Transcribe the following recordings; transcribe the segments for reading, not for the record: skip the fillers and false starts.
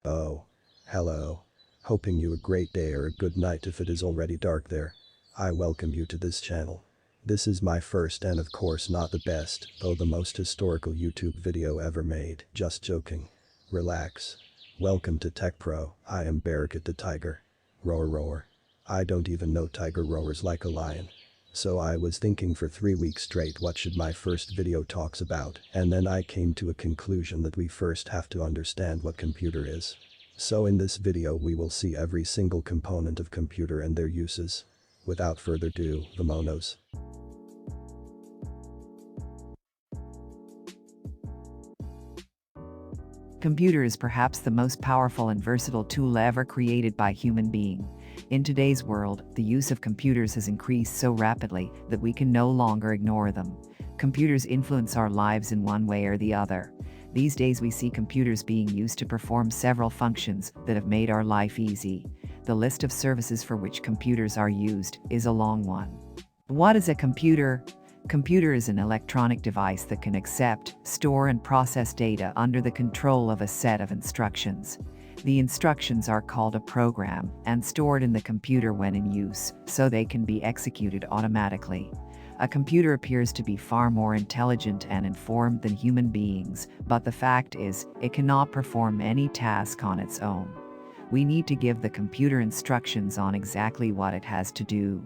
Oh, hello. Hoping you a great day or a good night if it is already dark there. I welcome you to this channel. This is my first and of course not the best, though the most historical YouTube video ever made, just joking. Relax. Welcome to Tech Pro, I am Barakat the Tiger. Roar roar. I don't even know tiger roars like a lion. So I was thinking for 3 weeks straight what should my first video talks about, and then I came to a conclusion that we first have to understand what computer is. So in this video we will see every single component of computer and their uses. Without further ado, the monos. Computer is perhaps the most powerful and versatile tool ever created by human being. In today's world, the use of computers has increased so rapidly that we can no longer ignore them. Computers influence our lives in one way or the other. These days we see computers being used to perform several functions that have made our life easy. The list of services for which computers are used is a long one. What is a computer? Computer is an electronic device that can accept, store and process data under the control of a set of instructions. The instructions are called a program and stored in the computer when in use, so they can be executed automatically. A computer appears to be far more intelligent and informed than human beings, but the fact is, it cannot perform any task on its own. We need to give the computer instructions on exactly what it has to do.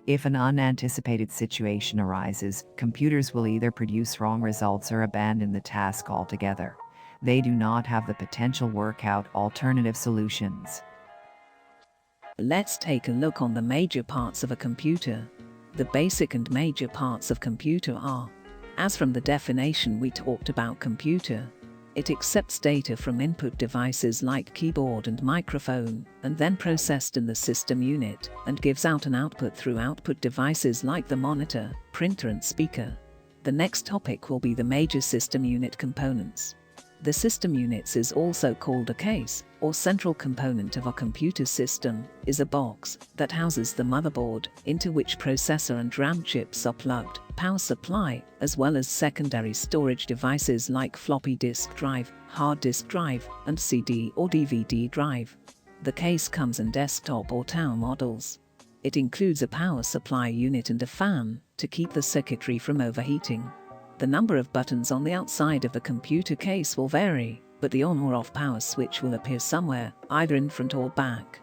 If an unanticipated situation arises, computers will either produce wrong results or abandon the task altogether. They do not have the potential to work out alternative solutions. Let's take a look on the major parts of a computer. The basic and major parts of computer are, as from the definition we talked about computer, it accepts data from input devices like keyboard and microphone, and then processed in the system unit, and gives out an output through output devices like the monitor, printer and speaker. The next topic will be the major system unit components. The system units is also called a case, or central component of a computer system, is a box that houses the motherboard, into which processor and RAM chips are plugged, power supply, as well as secondary storage devices like floppy disk drive, hard disk drive, and CD or DVD drive. The case comes in desktop or tower models. It includes a power supply unit and a fan to keep the circuitry from overheating. The number of buttons on the outside of the computer case will vary, but the on or off power switch will appear somewhere, either in front or back.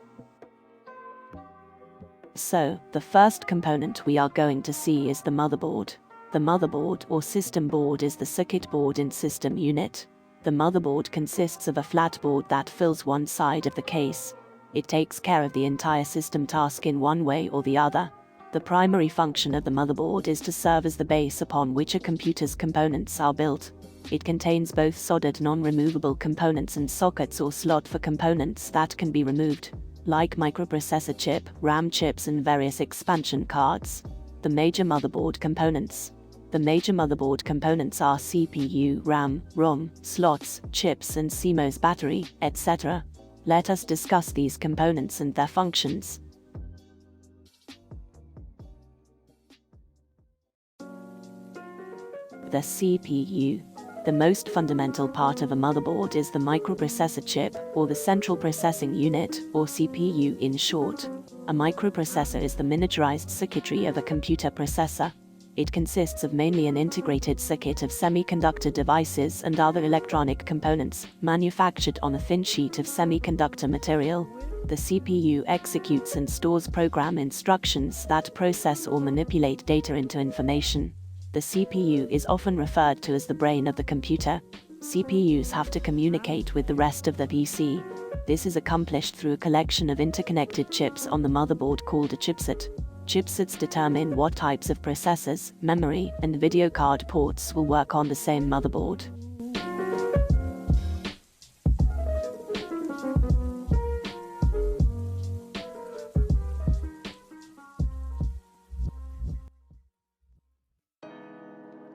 So, the first component we are going to see is the motherboard. The motherboard or system board is the circuit board in system unit. The motherboard consists of a flat board that fills one side of the case. It takes care of the entire system task in one way or the other. The primary function of the motherboard is to serve as the base upon which a computer's components are built. It contains both soldered non-removable components and sockets or slot for components that can be removed, like microprocessor chip, RAM chips and various expansion cards. The major motherboard components. The major motherboard components are CPU, RAM, ROM, slots, chips and CMOS battery, etc. Let us discuss these components and their functions. The CPU. The most fundamental part of a motherboard is the microprocessor chip, or the central processing unit, or CPU in short. A microprocessor is the miniaturized circuitry of a computer processor. It consists of mainly an integrated circuit of semiconductor devices and other electronic components, manufactured on a thin sheet of semiconductor material. The CPU executes and stores program instructions that process or manipulate data into information. The CPU is often referred to as the brain of the computer. CPUs have to communicate with the rest of the PC. This is accomplished through a collection of interconnected chips on the motherboard called a chipset. Chipsets determine what types of processors, memory, and video card ports will work on the same motherboard.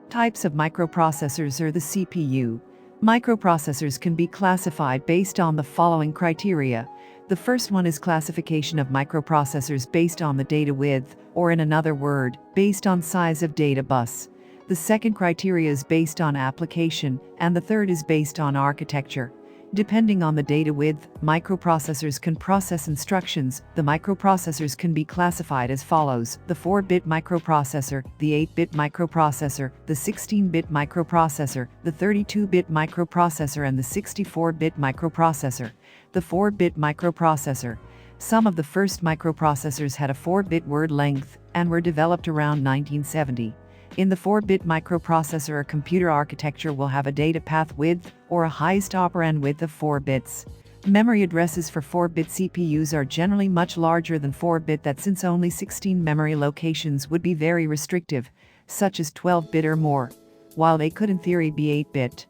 Types of microprocessors are the CPU. Microprocessors can be classified based on the following criteria. The first one is classification of microprocessors based on the data width, or in another word, based on size of data bus. The second criteria is based on application, and the third is based on architecture. Depending on the data width, microprocessors can process instructions. The microprocessors can be classified as follows: the 4-bit microprocessor, the 8-bit microprocessor, the 16-bit microprocessor, the 32-bit microprocessor, and the 64-bit microprocessor. The 4-bit microprocessor. Some of the first microprocessors had a 4-bit word length and were developed around 1970. In the 4-bit microprocessor, a computer architecture will have a data path width or a highest operand width of 4 bits. Memory addresses for 4-bit CPUs are generally much larger than 4-bit, that since only 16 memory locations would be very restrictive, such as 12-bit or more, while they could in theory be 8-bit.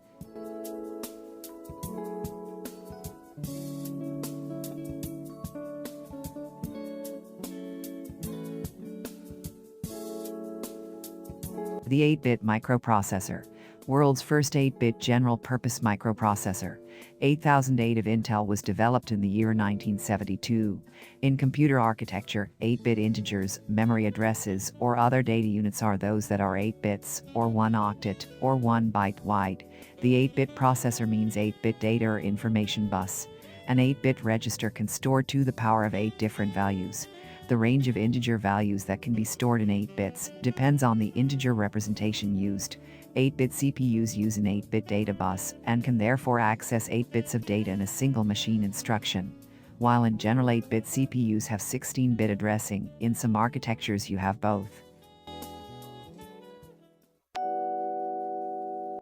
The 8-bit microprocessor, world's first 8-bit general-purpose microprocessor. 8008 of Intel was developed in the year 1972. In computer architecture, 8-bit integers, memory addresses, or other data units are those that are 8 bits, or 1 octet, or 1 byte wide. The 8-bit processor means 8-bit data or information bus. An 8-bit register can store to the power of 8 different values. The range of integer values that can be stored in 8 bits depends on the integer representation used. 8-bit CPUs use an 8-bit data bus and can therefore access 8 bits of data in a single machine instruction. While in general 8-bit CPUs have 16-bit addressing, in some architectures you have both.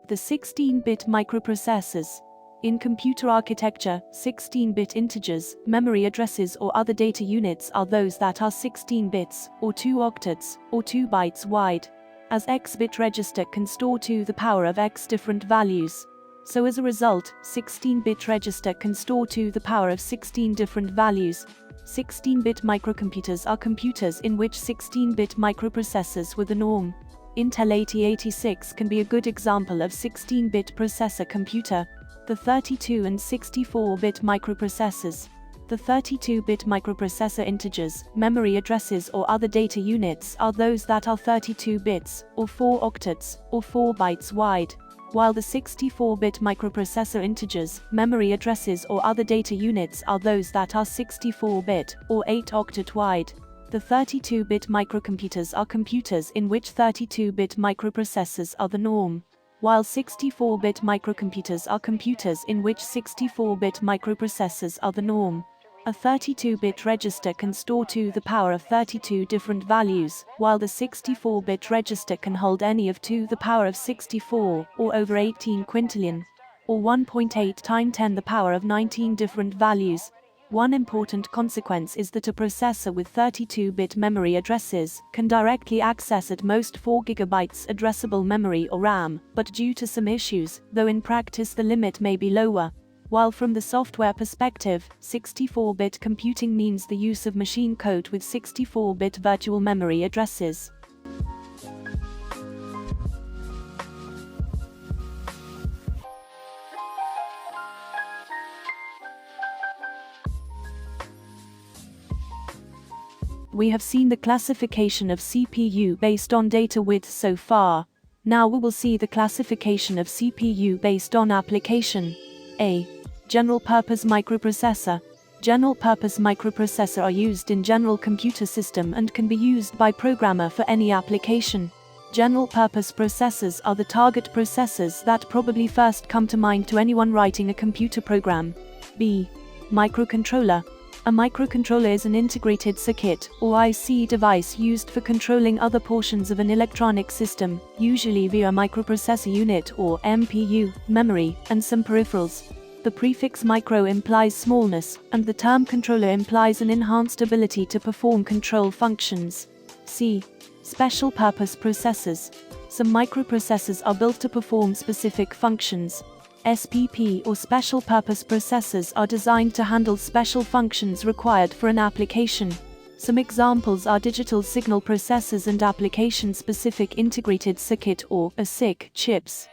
The 16-bit microprocessors. In computer architecture, 16-bit integers, memory addresses or other data units are those that are 16 bits, or 2 octets, or 2 bytes wide. As x-bit register can store to the power of x different values. So as a result, 16-bit register can store to the power of 16 different values. 16-bit microcomputers are computers in which 16-bit microprocessors were the norm. Intel 8086 can be a good example of 16-bit processor computer. The 32 and 64-bit microprocessors. The 32-bit microprocessor integers, memory addresses or other data units are those that are 32 bits, or 4 octets, or 4 bytes wide, while the 64-bit microprocessor integers, memory addresses or other data units are those that are 64-bit, or 8 octet wide. The 32-bit microcomputers are computers in which 32-bit microprocessors are the norm, while 64-bit microcomputers are computers in which 64-bit microprocessors are the norm. A 32-bit register can store to the power of 32 different values, while the 64-bit register can hold any of to the power of 64, or over 18 quintillion, or 1.8 times 10 the power of 19 different values. One important consequence is that a processor with 32-bit memory addresses can directly access at most 4 GB addressable memory or RAM, but due to some issues, though in practice the limit may be lower. While from the software perspective, 64-bit computing means the use of machine code with 64-bit virtual memory addresses. We have seen the classification of CPU based on data width so far. Now we will see the classification of CPU based on application. A. General-purpose microprocessor. General-purpose microprocessor are used in general computer system and can be used by programmer for any application. General-purpose processors are the target processors that probably first come to mind to anyone writing a computer program. B. Microcontroller. A microcontroller is an integrated circuit, or IC device used for controlling other portions of an electronic system, usually via a microprocessor unit or MPU, memory, and some peripherals. The prefix micro implies smallness, and the term controller implies an enhanced ability to perform control functions. C. Special purpose processors. Some microprocessors are built to perform specific functions. SPP or special purpose processors are designed to handle special functions required for an application. Some examples are digital signal processors and application-specific integrated circuit or ASIC chips.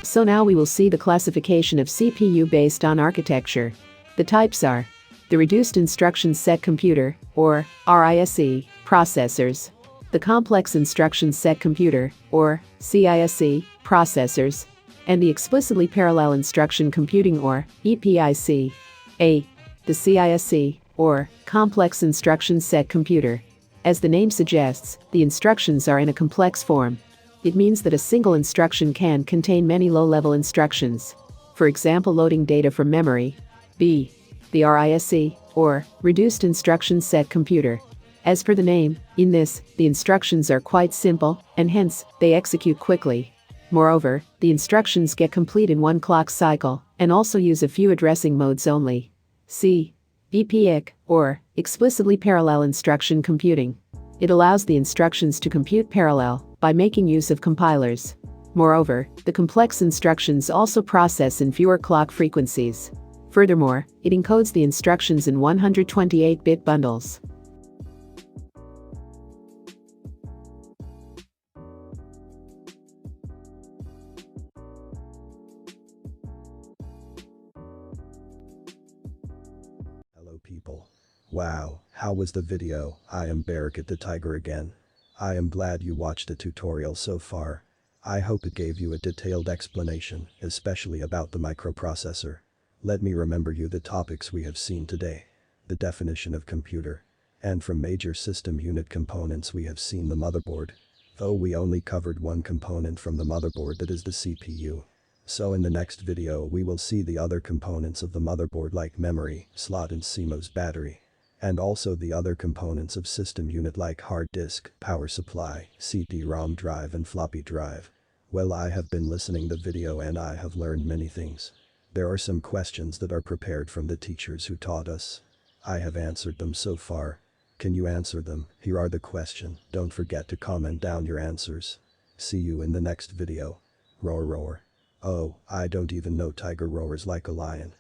So now we will see the classification of CPU based on architecture. The types are the Reduced Instruction Set Computer, or RISC, processors, the Complex Instruction Set Computer, or CISC, processors, and the Explicitly Parallel Instruction Computing, or EPIC. A. The CISC, or Complex Instruction Set Computer. As the name suggests, the instructions are in a complex form. It means that a single instruction can contain many low-level instructions. For example, loading data from memory. B. The RISC, or Reduced Instruction Set Computer. As per the name, in this, the instructions are quite simple, and hence, they execute quickly. Moreover, the instructions get complete in one clock cycle, and also use a few addressing modes only. C. EPIC, or Explicitly Parallel Instruction Computing. It allows the instructions to compute parallel by making use of compilers. Moreover, the complex instructions also process in fewer clock frequencies. Furthermore, it encodes the instructions in 128-bit bundles. Hello people. Wow, how was the video? I am Barakat the Tiger again. I am glad you watched the tutorial so far. I hope it gave you a detailed explanation, especially about the microprocessor. Let me remember you the topics we have seen today. The definition of computer. And from major system unit components we have seen the motherboard. Though we only covered one component from the motherboard, that is the CPU. So in the next video we will see the other components of the motherboard like memory, slot and CMOS battery. And also the other components of system unit like hard disk, power supply, CD-ROM drive and floppy drive. Well, I have been listening the video and I have learned many things. There are some questions that are prepared from the teachers who taught us. I have answered them so far. Can you answer them? Here are the questions. Don't forget to comment down your answers. See you in the next video. Roar roar. Oh, I don't even know tiger roars like a lion.